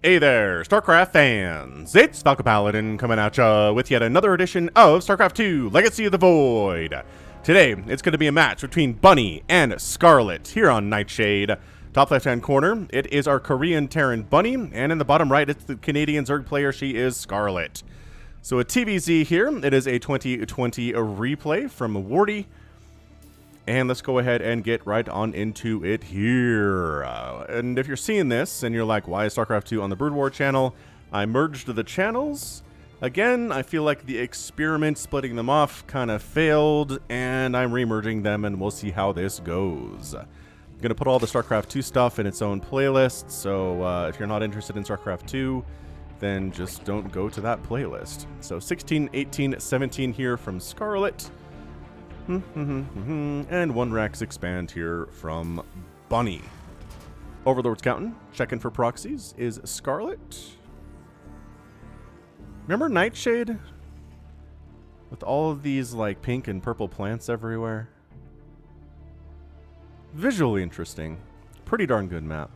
Hey there, StarCraft fans! It's Falcon Paladin coming at ya with yet another edition of StarCraft 2 Legacy of the Void. Today, it's going to be a match between Bunny and Scarlett here on Nightshade. Top left-hand corner, it is our Korean Terran Bunny, and in the bottom right, it's the Canadian Zerg player, she is Scarlett. So a TVZ here, it is a 2020 replay from Wardy. And let's go ahead and get right on into it here. And if you're seeing this and you're like, why is StarCraft 2 on the Brood War channel? I merged the channels. Again, I feel like the experiment splitting them off kind of failed, and I'm remerging them, and we'll see how this goes. I'm going to put all the StarCraft 2 stuff in its own playlist, so if you're not interested in StarCraft 2, then just don't go to that playlist. So 16, 18, 17 here from Scarlett. And one Rex expand here from Bunny. Overlord's counting, checking for proxies, is Scarlett. Remember Nightshade? With all of these like pink and purple plants everywhere. Visually interesting. Pretty darn good map.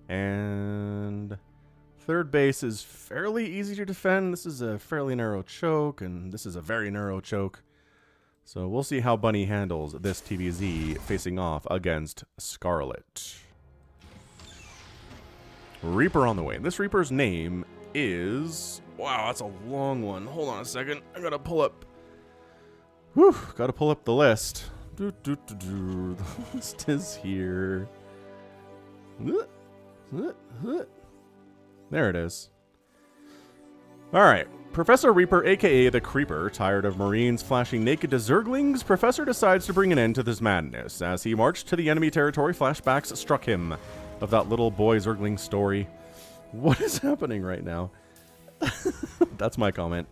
And third base is fairly easy to defend. This is a fairly narrow choke, and this is a very narrow choke. So we'll see how Bunny handles this TVZ facing off against Scarlett. Reaper on the way. This Reaper's name is... Wow, that's a long one. Hold on a second. I gotta pull up... Whew, gotta pull up the list. The list is here. There it is. Alright. Professor Reaper, aka the Creeper, tired of Marines flashing naked to Zerglings, Professor decides to bring an end to this madness. As he marched to the enemy territory, flashbacks struck him of that little boy Zergling story. What is happening right now? That's my comment.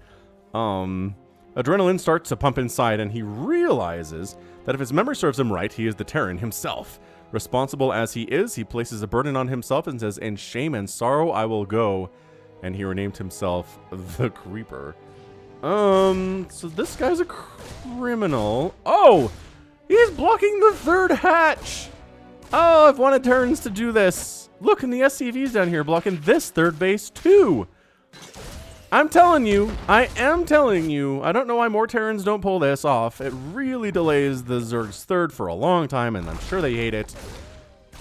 Adrenaline starts to pump inside, and he realizes that if his memory serves him right, he is the Terran himself. Responsible as he is, he places a burden on himself and says, "In shame and sorrow I will go." And he renamed himself the Creeper. So this guy's a criminal. Oh! He's blocking the third hatch! Oh, I've wanted Terrans to do this. Look, and the SCV's down here blocking this third base too. I'm telling you, I am telling you, I don't know why more Terrans don't pull this off. It really delays the Zerg's third for a long time, and I'm sure they hate it.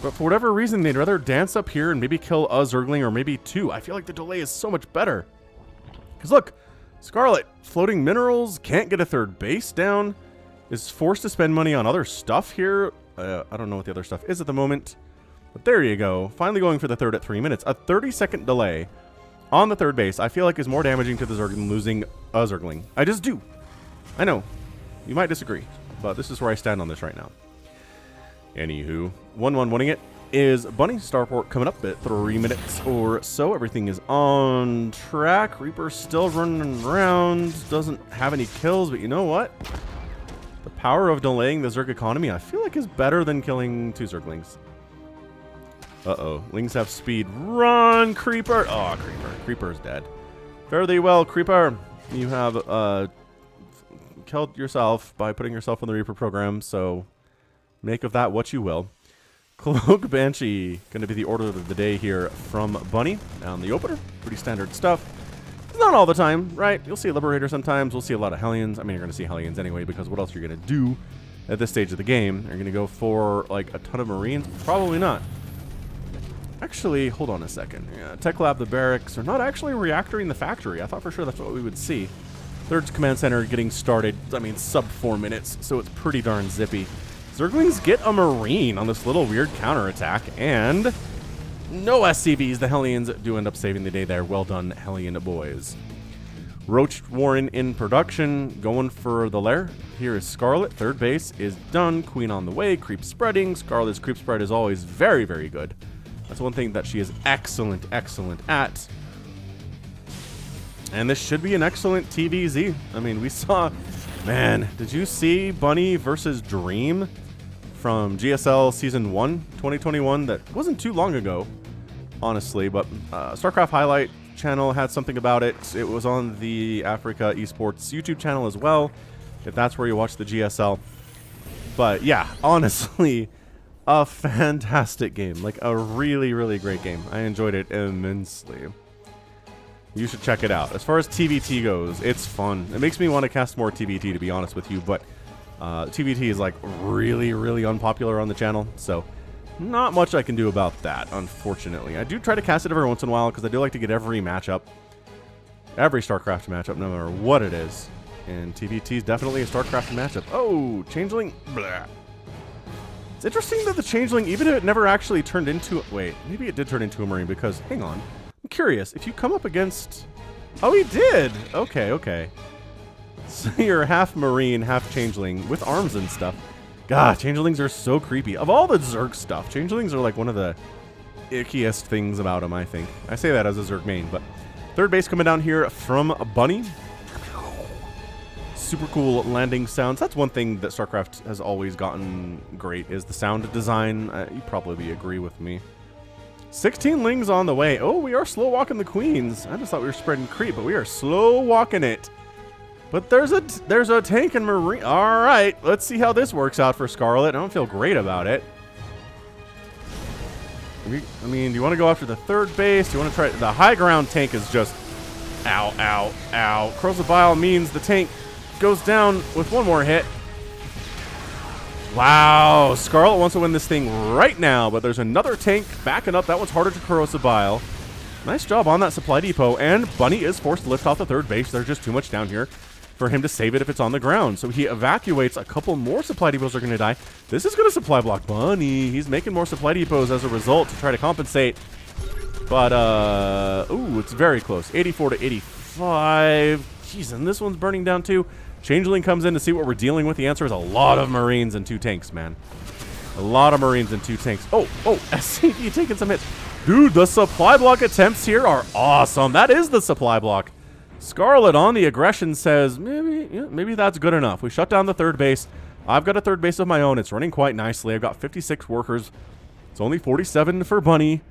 But for whatever reason, they'd rather dance up here and maybe kill a Zergling or maybe two. I feel like the delay is so much better. Because look, Scarlett, floating minerals, can't get a third base down, is forced to spend money on other stuff here. I don't know what the other stuff is at the moment. But there you go. Finally going for the third at 3 minutes. A 30-second delay on the third base, I feel like is more damaging to the Zerg than losing a Zergling. I just do. I know. You might disagree, but this is where I stand on this right now. Anywho, 1-1 winning it is Bunny. Starport coming up at 3 minutes or so. Everything is on track. Reaper still running around. Doesn't have any kills, but you know what? The power of delaying the Zerg economy, I feel like, is better than killing two Zerglings. Uh-oh. Lings have speed. Run, Creeper! Oh, Creeper. Creeper's dead. Fare thee well, Creeper. You have killed yourself by putting yourself on the Reaper program, so... make of that what you will. Cloak Banshee, going to be the order of the day here from Bunny. Down the opener, pretty standard stuff. Not all the time, right? You'll see a Liberator sometimes. We'll see a lot of Hellions. I mean, you're going to see Hellions anyway, because what else are you going to do at this stage of the game? You're going to go for, like, a ton of Marines? Probably not. Actually, hold on a second. Yeah, Tech Lab, the barracks are not actually reactoring the factory. I thought for sure that's what we would see. Third Command Center getting started, I mean, sub 4 minutes, so it's pretty darn zippy. Zerglings get a Marine on this little weird counterattack, and no SCVs. The Hellions do end up saving the day there. Well done, Hellion boys. Roach Warren in production, going for the lair. Here is Scarlett. Third base is done. Queen on the way. Creep spreading. Scarlett's creep spread is always very, very good. That's one thing that she is excellent, excellent at. And this should be an excellent TVZ. I mean, we saw... Man, did you see Bunny versus Dream from GSL Season 1, 2021? That wasn't too long ago, honestly, but StarCraft Highlight channel had something about it. It was on the Africa Esports YouTube channel as well, if that's where you watch the GSL. But yeah, honestly, a fantastic game. Like, a really, really great game. I enjoyed it immensely. You should check it out. As far as TVT goes, it's fun. It makes me want to cast more TVT, to be honest with you, but TVT is, like, really, really unpopular on the channel, so not much I can do about that, unfortunately. I do try to cast it every once in a while, because I do like to get every matchup, every StarCraft matchup, no matter what it is. And TVT is definitely a StarCraft matchup. Oh, Changeling. Blah. It's interesting that the Changeling, even if it never actually turned into... Wait, maybe it did turn into a Marine, because, hang on. I'm curious, if you come up against... Oh, he did! Okay, okay. So you're half Marine, half Changeling, with arms and stuff. God, Changelings are so creepy. Of all the Zerg stuff, Changelings are like one of the ickiest things about them, I think. I say that as a Zerg main, but... Third base coming down here from Bunny. Super cool landing sounds. That's one thing that StarCraft has always gotten great, is the sound design. You probably agree with me. 16 lings on the way. Oh, we are slow walking the queens. I just thought we were spreading creep, but we are slow walking it. But there's a tank and Marine. All right, let's see how this works out for Scarlett. I don't feel great about it. I mean, do you want to go after the third base? Do you want to try... The high ground tank is just... Ow, ow, ow. Curls of Bile means the tank goes down with one more hit. Wow, Scarlett wants to win this thing right now, but there's another tank backing up. That one's harder to corrosive bile. Nice job on that supply depot, and Bunny is forced to lift off the third base. There's just too much down here for him to save it if it's on the ground. So he evacuates. A couple more supply depots are going to die. This is going to supply block Bunny. He's making more supply depots as a result to try to compensate. But, ooh, it's very close. 84 to 85. Jeez, and this one's burning down too. Changeling comes in to see what we're dealing with. The answer is a lot of Marines and 2 tanks, man. A lot of Marines and 2 tanks. Oh, SCP taking some hits. Dude, the supply block attempts here are awesome. That is the supply block. Scarlett on the aggression says, maybe that's good enough. We shut down the third base. I've got a third base of my own. It's running quite nicely. I've got 56 workers. It's only 47 for Bunny.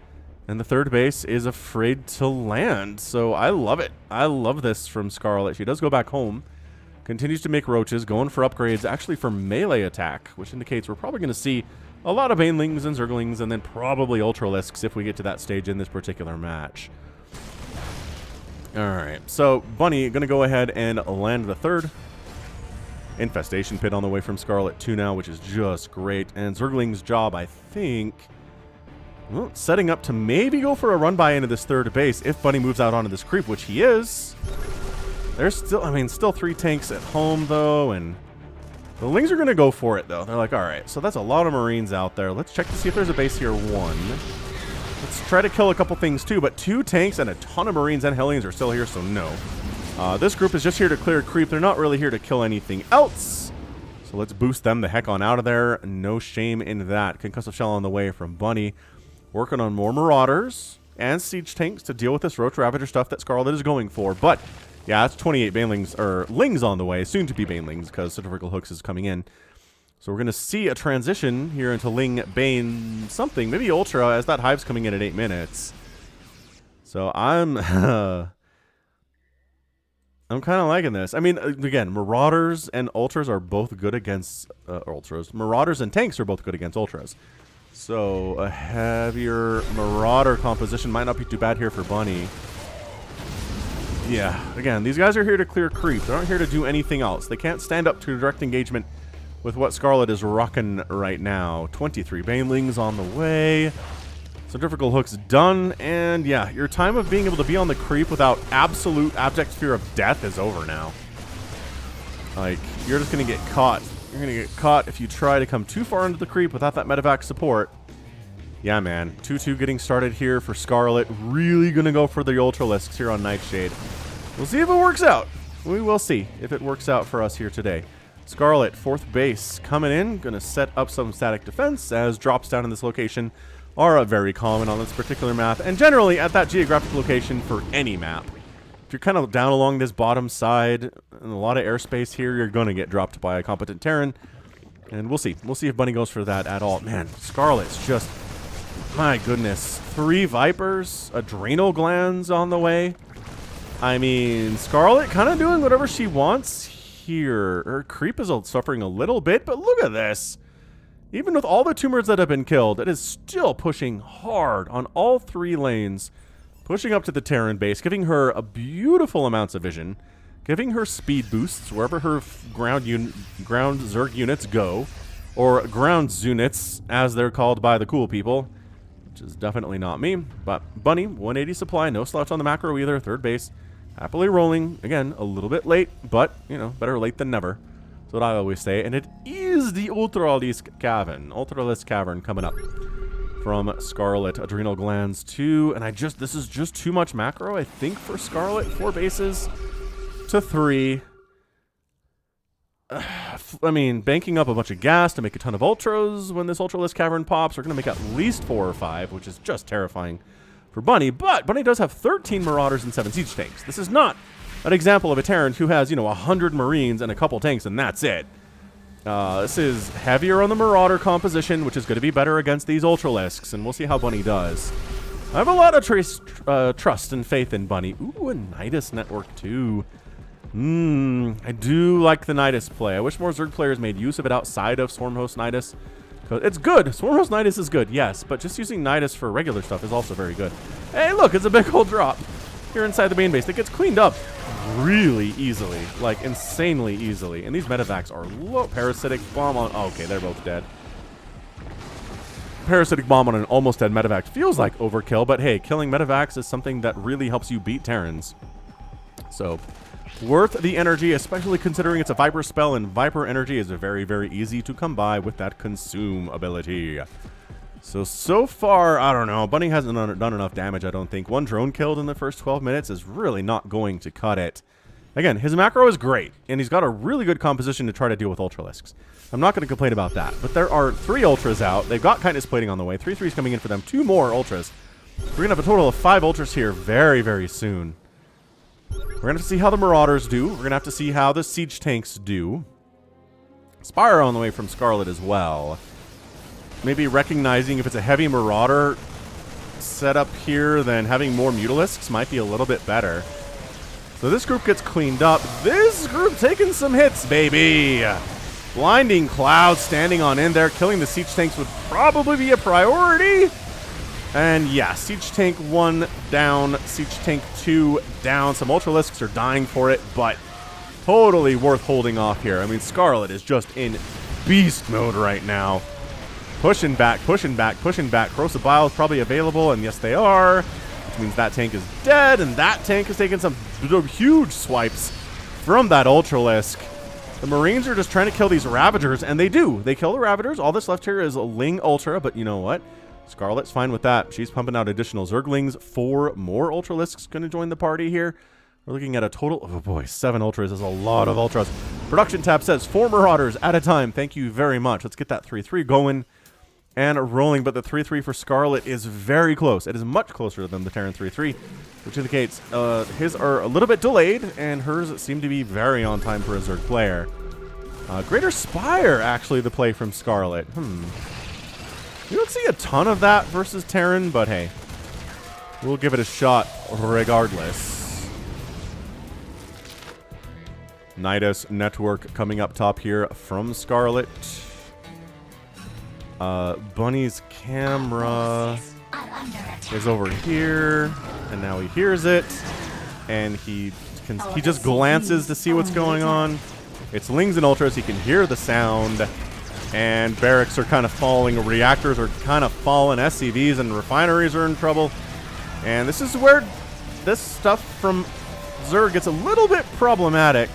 And the third base is afraid to land. So I love it. I love this from Scarlett. She does go back home. Continues to make roaches, going for upgrades, actually for melee attack, which indicates we're probably going to see a lot of Banelings and Zerglings, and then probably Ultralisks if we get to that stage in this particular match. Alright, so Bunny going to go ahead and land the third. Infestation Pit on the way from Scarlett 2 now, which is just great. And Zergling's job, I think... Well, setting up to maybe go for a run-by into this third base if Bunny moves out onto this creep, which he is. There's still, I mean, still 3 tanks at home, though, and the Lings are going to go for it, though. They're like, all right, so that's a lot of Marines out there. Let's check to see if there's a base here. 1. Let's try to kill a couple things, too, but 2 tanks and a ton of Marines and Hellions are still here, so no. This group is just here to clear creep. They're not really here to kill anything else. So let's boost them the heck on out of there. No shame in that. Concussive Shell on the way from Bunny. Working on more Marauders and Siege Tanks to deal with this Roach Ravager stuff that Scarlett is going for, but... Yeah, that's 28 Banelings, or Lings on the way, soon to be Banelings, because Centrifugal Hooks is coming in. So we're going to see a transition here into Ling, Bane, something, maybe Ultra, as that Hive's coming in at 8 minutes. So I'm kind of liking this. I mean, again, Marauders and Ultras are both good against Ultras. Marauders and Tanks are both good against Ultras. So a heavier Marauder composition might not be too bad here for Bunny. Yeah, again, these guys are here to clear creep. They're not here to do anything else. They can't stand up to direct engagement with what Scarlett is rocking right now. 23 Banelings on the way. Centrifugal Hook's done. And yeah, your time of being able to be on the creep without absolute abject fear of death is over now. Like, you're just going to get caught. You're going to get caught if you try to come too far into the creep without that medevac support. Yeah, man. 2-2 getting started here for Scarlett. Really going to go for the Ultralisks here on Nightshade. We'll see if it works out. We will see if it works out for us here today. Scarlett, 4th base, coming in. Going to set up some static defense, as drops down in this location are very common on this particular map, and generally at that geographic location for any map. If you're kind of down along this bottom side, and a lot of airspace here, you're going to get dropped by a competent Terran. And we'll see. We'll see if Bunny goes for that at all. Man, Scarlett's just... My goodness. 3 Vipers, adrenal glands on the way. I mean, Scarlett kind of doing whatever she wants here. Her creep is suffering a little bit, but look at this. Even with all the tumors that have been killed, it is still pushing hard on all 3 lanes, pushing up to the Terran base, giving her a beautiful amounts of vision, giving her speed boosts wherever her ground Zerg units go, or ground Zunits, as they're called by the cool people, which is definitely not me. But Bunny, 180 supply, no slouch on the macro either, 3rd base, happily rolling, again, a little bit late, but, you know, better late than never. That's what I always say, and it is the Ultralisk Cavern coming up from Scarlett. Adrenal Glands 2, and this is just too much macro, I think, for Scarlett. 4 bases to 3. I mean, banking up a bunch of gas to make a ton of Ultras when this Ultralisk Cavern pops are going to make at least 4 or 5, which is just terrifying for Bunny, but Bunny does have 13 Marauders and 7 Siege Tanks. This is not an example of a Terran who has, you know, 100 Marines and a couple tanks, and that's it. This is heavier on the Marauder composition, which is going to be better against these Ultralisks, and we'll see how Bunny does. I have a lot of trust and faith in Bunny. Ooh, a Nidus network too. I do like the Nidus play. I wish more Zerg players made use of it outside of Swarmhost Nidus. It's good. Swarmhost Nidus is good, yes, but just using Nidus for regular stuff is also very good. Hey, look, it's a big old drop here inside the main base. It gets cleaned up really easily, like insanely easily. And these medevacs are low. Parasitic bomb on... Oh, okay, they're both dead. Parasitic bomb on an almost dead medevac feels like overkill, but hey, killing medevacs is something that really helps you beat Terrans. So, worth the energy, especially considering it's a Viper spell, and Viper energy is very, very easy to come by with that consume ability. So far, I don't know. Bunny hasn't done enough damage, I don't think. 1 drone killed in the first 12 minutes is really not going to cut it. Again, his macro is great, and he's got a really good composition to try to deal with Ultralisks. I'm not going to complain about that, but there are 3 Ultras out. They've got Kindness Plating on the way. 3/3s coming in for them. 2 more Ultras. We're going to have a total of 5 Ultras here very, very soon. We're going to have to see how the Marauders do. We're going to have to see how the Siege Tanks do. Spire on the way from Scarlett as well. Maybe recognizing if it's a heavy Marauder setup here, then having more Mutalisks might be a little bit better. So this group gets cleaned up. This group taking some hits, baby. Blinding Cloud standing on in there. Killing the Siege Tanks would probably be a priority. And yeah, Siege Tank 1 down, Siege Tank 2 down. Some Ultralisks are dying for it, but totally worth holding off here. I mean, Scarlett is just in beast mode right now. Pushing back, pushing back, pushing back. Corrosive Bile is probably available, and yes, they are. Which means that tank is dead, and that tank is taking some huge swipes from that Ultralisk. The Marines are just trying to kill these Ravagers, and they do. They kill the Ravagers. All that's left here is a Ling Ultra, but you know what? Scarlett's fine with that. She's pumping out additional Zerglings. 4 more Ultralisks going to join the party here. We're looking at a total, oh boy, 7 Ultras is a lot of Ultras. Production tab says 4 Marauders at a time. Thank you very much. Let's get that 3/3 going and rolling, but the 3/3 for Scarlett is very close. It is much closer than the Terran 3/3, which indicates his are a little bit delayed, and hers seem to be very on time for a Zerg player. Greater Spire, actually, the play from Scarlett. We don't see a ton of that versus Terran, but hey, we'll give it a shot regardless. Nidus network coming up top here from Scarlett. Bunny's camera is over here, and now he hears it, and he just glances to see what's going on. It's Lings and Ultras. He can hear the sound, and barracks are kind of falling, reactors are kind of falling, SCVs and refineries are in trouble, and this is where this stuff from Zerg gets a little bit problematic,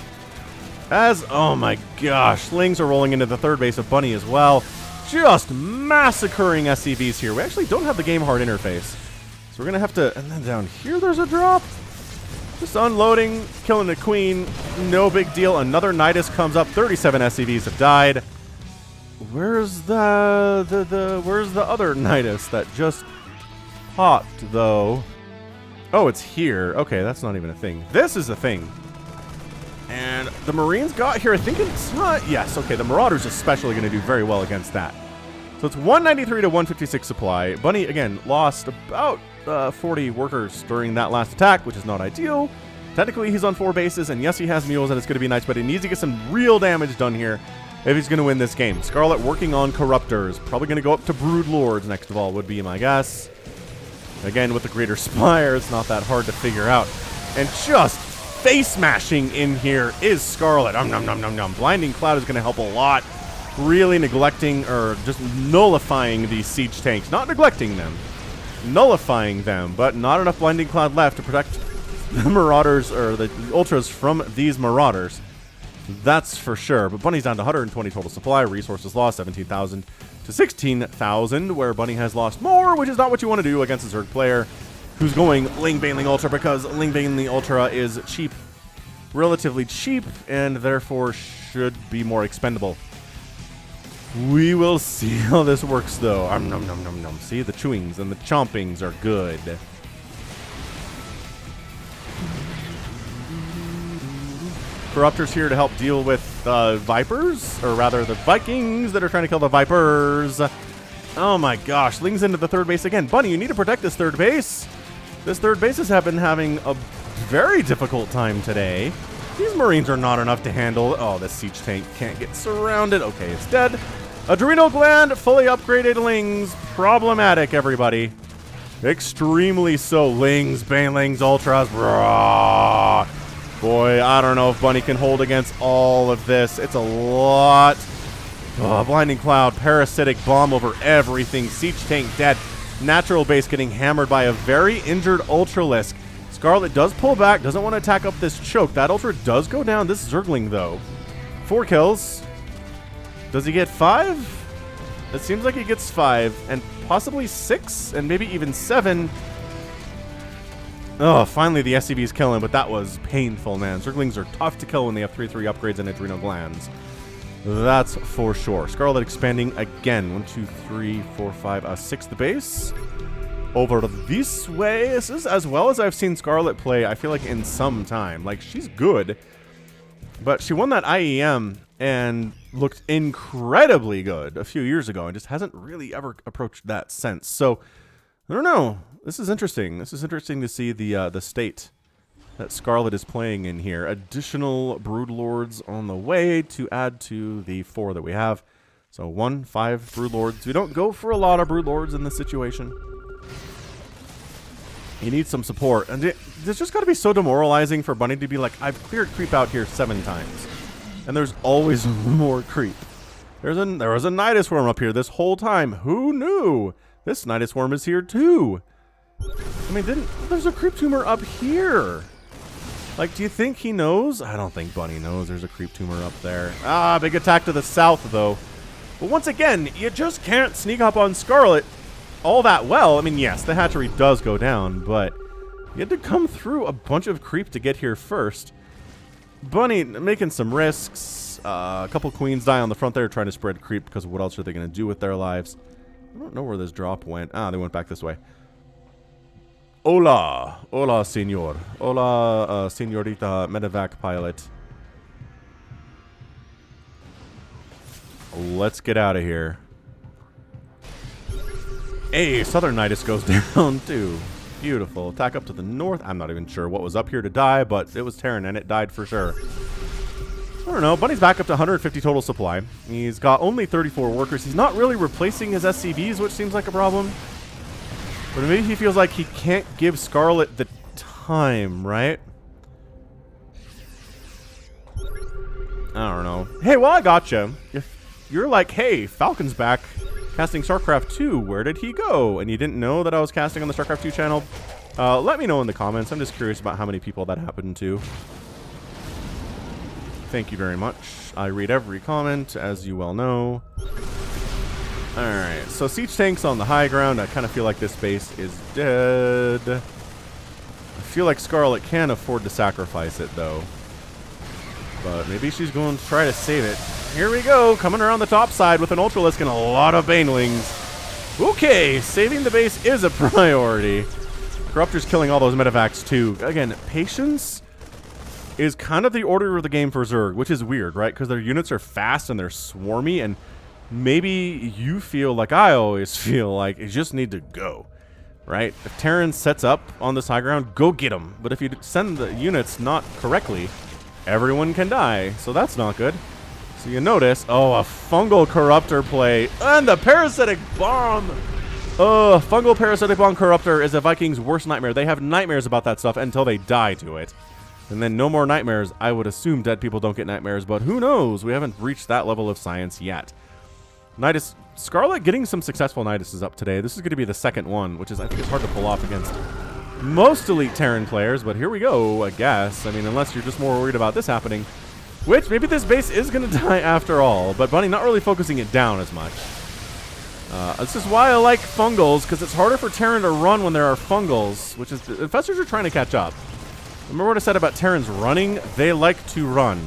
as, oh my gosh, Lings are rolling into the 3rd base of Bunny as well. Just massacring SCVs here. We actually don't have the game hard interface, so we're gonna have to, and then down here there's a drop. Just unloading, killing the Queen, no big deal. Another Nidus comes up. 37 SCVs have died. Where's where's the other Nidus that just popped though? Oh, it's here. Okay, that's not even a thing. This is a thing. And the Marines got here. I think it's not. Yes, okay. The Marauders especially going to do very well against that. So it's 193 to 156 supply. Bunny, again, lost about 40 workers during that last attack, which is not ideal. Technically, he's on 4 bases, and yes, he has mules, and it's going to be nice, but he needs to get some real damage done here if he's going to win this game. Scarlett working on Corruptors. Probably going to go up to Brood Lords next of all, would be my guess. Again, with the Greater Spire, it's not that hard to figure out. And just face smashing in here is Scarlett. Blinding Cloud is going to help a lot. Really neglecting or just nullifying these siege tanks. Not neglecting them. Nullifying them. But not enough Blinding Cloud left to protect the Marauders or the Ultras from these Marauders. That's for sure. But Bunny's down to 120 total supply. Resources lost 17,000 to 16,000, where Bunny has lost more, which is not what you want to do against a Zerg player who's going Ling Baneling Ultra, because Ling Baneling Ultra is cheap, relatively cheap, and therefore should be more expendable. We will see how this works, though. See, the chewings and the chompings are good. Corruptors here to help deal with Vipers, or rather the Vikings that are trying to kill the Vipers. Oh my gosh, Ling's into the third base again. Bunny, you need to protect this third base. This third base has been having a very difficult time today. These Marines are not enough to handle. Oh, this siege tank can't get surrounded. Okay, it's dead. Adrenal gland, fully upgraded Lings. Problematic, everybody. Extremely so. Lings, Banelings, Ultras. Raw. Boy, I don't know if Bunny can hold against all of this. It's a lot. Oh, Blinding Cloud, Parasitic Bomb over everything. Siege tank dead. Natural base getting hammered by a very injured Ultralisk. Scarlett does pull back, doesn't want to attack up this choke. That Ultra does go down. This Zergling, though. 4 kills. Does he get 5? It seems like he gets 5, and possibly 6, and maybe even 7. Oh, finally the SCV's killing, but that was painful, man. Zerglings are tough to kill when they have 3/3 upgrades and adrenal glands. That's for sure. Scarlett expanding again. 1, 2, 3, 4, 5, 6th base. Over this way. This is as well as I've seen Scarlett play, I feel like, in some time. Like, she's good, but she won that IEM and looked incredibly good a few years ago and just hasn't really ever approached that since. So, I don't know. This is interesting. This is interesting to see the state that Scarlett is playing in here. Additional Broodlords on the way to add to the 4 that we have. So 1, 5 Broodlords. We don't go for a lot of Broodlords in this situation. You need some support. And there's just got to be so demoralizing for Bunny to be like, I've cleared creep out here 7 times. And there's always more creep. There was a Nidus Worm up here this whole time. Who knew? This Nidus Worm is here too. I mean, there's a creep tumor up here. Like, do you think he knows? I don't think Bunny knows there's a creep tumor up there. Ah, big attack to the south, though. But once again, you just can't sneak up on Scarlett all that well. I mean, yes, the hatchery does go down, but you had to come through a bunch of creep to get here first. Bunny making some risks. A couple queens die on the front there trying to spread creep, because what else are they going to do with their lives? I don't know where this drop went. Ah, they went back this way. Hola. Hola, senor. Hola, senorita medevac pilot. Let's get out of here. Hey, Southern Nidus goes down, too. Beautiful. Attack up to the north. I'm not even sure what was up here to die, but it was Terran, and it died for sure. I don't know. Bunny's back up to 150 total supply. He's got only 34 workers. He's not really replacing his SCVs, which seems like a problem. But maybe he feels like he can't give Scarlett the time, right? I don't know. Hey, well, I gotcha. If you're like, hey, Falcon's back casting StarCraft 2, where did he go? And you didn't know that I was casting on the StarCraft 2 channel, let me know in the comments. I'm just curious about how many people that happened to. Thank you very much. I read every comment, as you well know. Alright, so siege tanks on the high ground. I kind of feel like this base is dead. I feel like Scarlett can afford to sacrifice it, though. But maybe she's going to try to save it. Here we go, coming around the top side with an Ultralisk and a lot of Banelings. Okay, saving the base is a priority. Corruptor's killing all those medevacs, too. Again, patience is kind of the order of the game for Zerg, which is weird, right? Because their units are fast and they're swarmy, and maybe you feel like I always feel like you just need to go, right? If Terran sets up on this high ground, go get them. But if you send the units not correctly, everyone can die. So that's not good. So you notice, oh, a fungal corruptor play, and the parasitic bomb. Fungal parasitic bomb corruptor is a Viking's worst nightmare. They have nightmares about that stuff until they die to it. And then no more nightmares. I would assume dead people don't get nightmares, but who knows? We haven't reached that level of science yet. Nidus, Scarlett getting some successful Niduses up today. This is going to be the second one, which is, I think, it's hard to pull off against most Elite Terran players, but here we go, I guess. I mean, unless you're just more worried about this happening. Which, maybe this base is going to die after all, but Bunny not really focusing it down as much. This is why I like fungals, because it's harder for Terran to run when there are fungals, which is, the infestors are trying to catch up. Remember what I said about Terrans running? They like to run.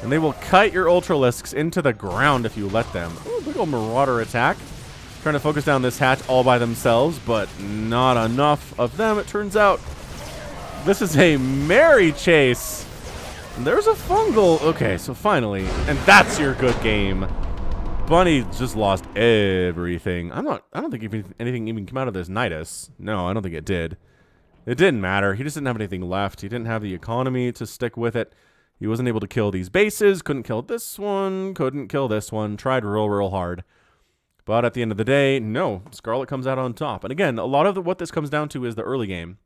And they will kite your Ultralisks into the ground if you let them. Ooh, big old Marauder attack. Trying to focus down this hatch all by themselves, but not enough of them, it turns out. This is a merry chase. There's a fungal. Okay, so finally, and that's your good game. Bunny just lost everything. I don't think even anything even came out of this Nidus. No, I don't think it did. It didn't matter. He just didn't have anything left. He didn't have the economy to stick with it. He wasn't able to kill these bases. Couldn't kill this one. Couldn't kill this one. Tried real hard. But at the end of the day, no. Scarlett comes out on top. And again, a lot of what this comes down to is the early game.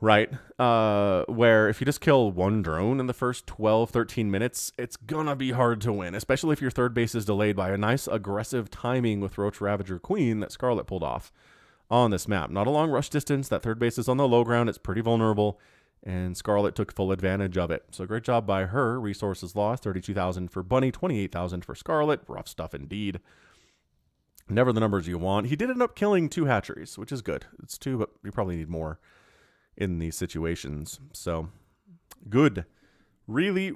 Right, where if you just kill one drone in the first 12, 13 minutes, it's gonna be hard to win, especially if your third base is delayed by a nice aggressive timing with Roach Ravager Queen that Scarlett pulled off on this map. Not a long rush distance, that third base is on the low ground, it's pretty vulnerable, and Scarlett took full advantage of it. So great job by her. Resources lost, 32,000 for Bunny, 28,000 for Scarlett. Rough stuff indeed. Never the numbers you want. He did end up killing 2 hatcheries, which is good. It's 2, but you probably need more in these situations. So good. Really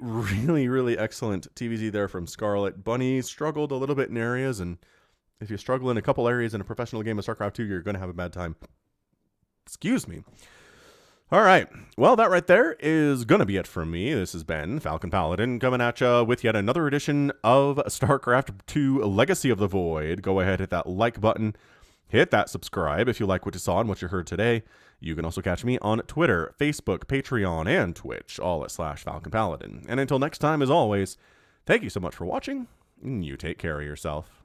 excellent TVZ there from Scarlett. Bunny struggled a little bit in areas, and if you struggle in a couple areas in a professional game of StarCraft 2, you're going to have a bad time. Excuse me. All right. Well, that right there is going to be it from me. This has been Falcon Paladin coming at you with yet another edition of StarCraft 2 Legacy of the Void. Go ahead, hit that like button. Hit that subscribe if you like what you saw and what you heard today. You can also catch me on Twitter, Facebook, Patreon, and Twitch, all at /Falcon Paladin. And until next time, as always, thank you so much for watching, and you take care of yourself.